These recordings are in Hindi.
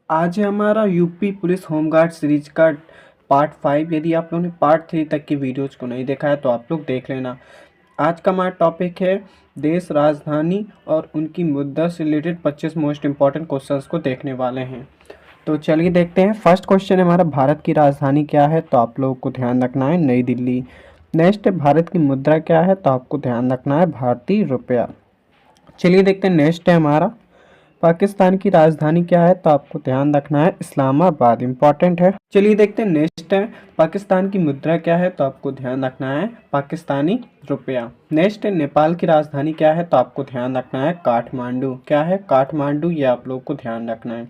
आज है हमारा यूपी पुलिस होमगार्ड सीरीज का पार्ट 5। यदि आप लोगों ने पार्ट 3 तक की वीडियोज़ को नहीं देखा है तो आप लोग देख लेना। आज का हमारा टॉपिक है देश राजधानी और उनकी मुद्दा से रिलेटेड 25 मोस्ट इंपॉर्टेंट क्वेश्चंस को देखने वाले हैं। तो चलिए देखते हैं। फर्स्ट क्वेश्चन है हमारा, भारत की राजधानी क्या है? तो आप लोगों को ध्यान रखना है नई दिल्ली। नेक्स्ट है, भारत की मुद्रा क्या है? तो आपको ध्यान रखना है भारतीय रुपया। चलिए देखते हैं। नेक्स्ट है हमारा, पाकिस्तान की राजधानी क्या है? तो आपको ध्यान रखना है इस्लामाबाद, इंपॉर्टेंट है। चलिए देखते हैं। नेक्स्ट है, पाकिस्तान की मुद्रा क्या है? तो आपको ध्यान रखना है पाकिस्तानी रुपया। नेक्स्ट है, नेपाल की राजधानी क्या है? तो आपको ध्यान रखना है काठमांडू। क्या है? काठमांडू, ये आप लोग को ध्यान रखना है।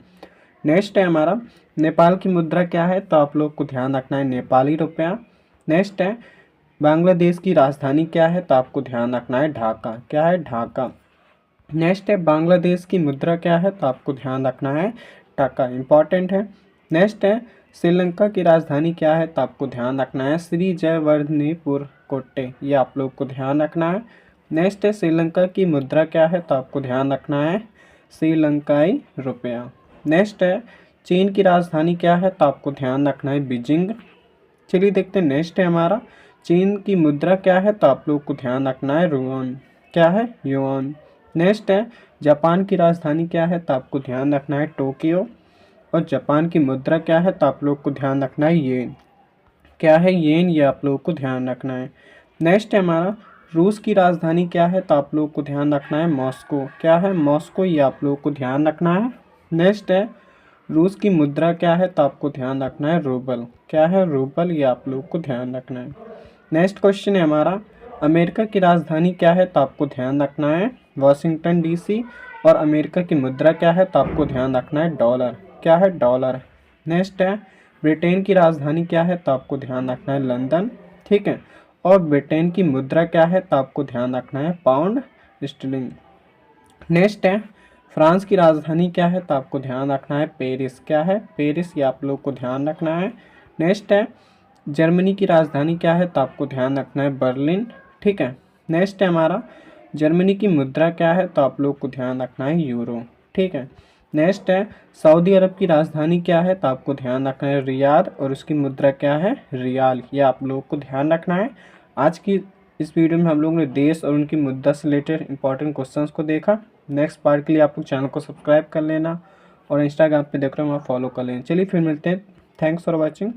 नेक्स्ट है हमारा, नेपाल की मुद्रा क्या है? तो आप लोग को ध्यान रखना है नेपाली रुपया। नेक्स्ट है, बांग्लादेश की राजधानी क्या है? तो आपको ध्यान रखना है ढाका। क्या है? ढाका। नेक्स्ट है, बांग्लादेश की मुद्रा क्या है? तो आपको ध्यान रखना है टका, इंपॉर्टेंट है। नेक्स्ट है, श्रीलंका की राजधानी क्या है? तो आपको ध्यान रखना है श्री जयवर्धनेपुर कोट्टे, ये आप लोग को ध्यान रखना है। नेक्स्ट है, श्रीलंका की मुद्रा क्या है? तो आपको ध्यान रखना है श्रीलंकाई रुपया। नेक्स्ट है, चीन की राजधानी क्या है? तो आपको ध्यान रखना है बीजिंग। चलिए देखते हैं। नेक्स्ट है हमारा, चीन की मुद्रा क्या है? तो आप लोग को ध्यान रखना है रुआन। क्या है? युआन। नेक्स्ट है, जापान की राजधानी क्या है? तो आपको ध्यान रखना है टोक्यो। और जापान की मुद्रा क्या है? तो आप लोग को ध्यान रखना है येन। क्या है? येन, ये आप लोग को ध्यान रखना है। नेक्स्ट है हमारा, रूस की राजधानी क्या है? तो आप लोग को ध्यान रखना है मॉस्को। क्या है? मॉस्को, ये आप लोग को ध्यान रखना है। नेक्स्ट है, रूस की मुद्रा क्या है? तो आपको ध्यान रखना है रूबल। क्या है? रूबल, ये आप लोग को ध्यान रखना है। नेक्स्ट क्वेश्चन है हमारा, अमेरिका की राजधानी क्या है? तो आपको ध्यान रखना है वाशिंगटन डीसी। और अमेरिका की मुद्रा क्या है? तो आपको ध्यान रखना है डॉलर। क्या है? डॉलर। नेक्स्ट है, ब्रिटेन की राजधानी क्या है? तो आपको ध्यान रखना है लंदन। ठीक है। और ब्रिटेन की मुद्रा क्या है? तो आपको ध्यान रखना है पाउंड स्टर्लिंग। नेक्स्ट है, फ्रांस की राजधानी क्या है? तो आपको ध्यान रखना है पेरिस। क्या है? पेरिस, ये आप लोग को ध्यान रखना है। नेक्स्ट है, जर्मनी की राजधानी क्या है? तो आपको ध्यान रखना है बर्लिन। ठीक है। नेक्स्ट है हमारा, जर्मनी की मुद्रा क्या है? तो आप लोग को ध्यान रखना है यूरो। ठीक है। नेक्स्ट है, सऊदी अरब की राजधानी क्या है? तो आपको ध्यान रखना है रियाद। और उसकी मुद्रा क्या है? रियाल, ये आप लोग को ध्यान रखना है। आज की इस वीडियो में हम लोगों ने देश और उनकी मुद्दा से रिलेटेड इंपॉर्टेंट क्वेश्चंस को देखा। नेक्स्ट पार्ट के लिए आप लोग चैनल को सब्सक्राइब कर लेना और इंस्टाग्राम पे देख रहे हो वहाँ फॉलो कर लेना। चलिए फिर मिलते हैं। Thanks for watching.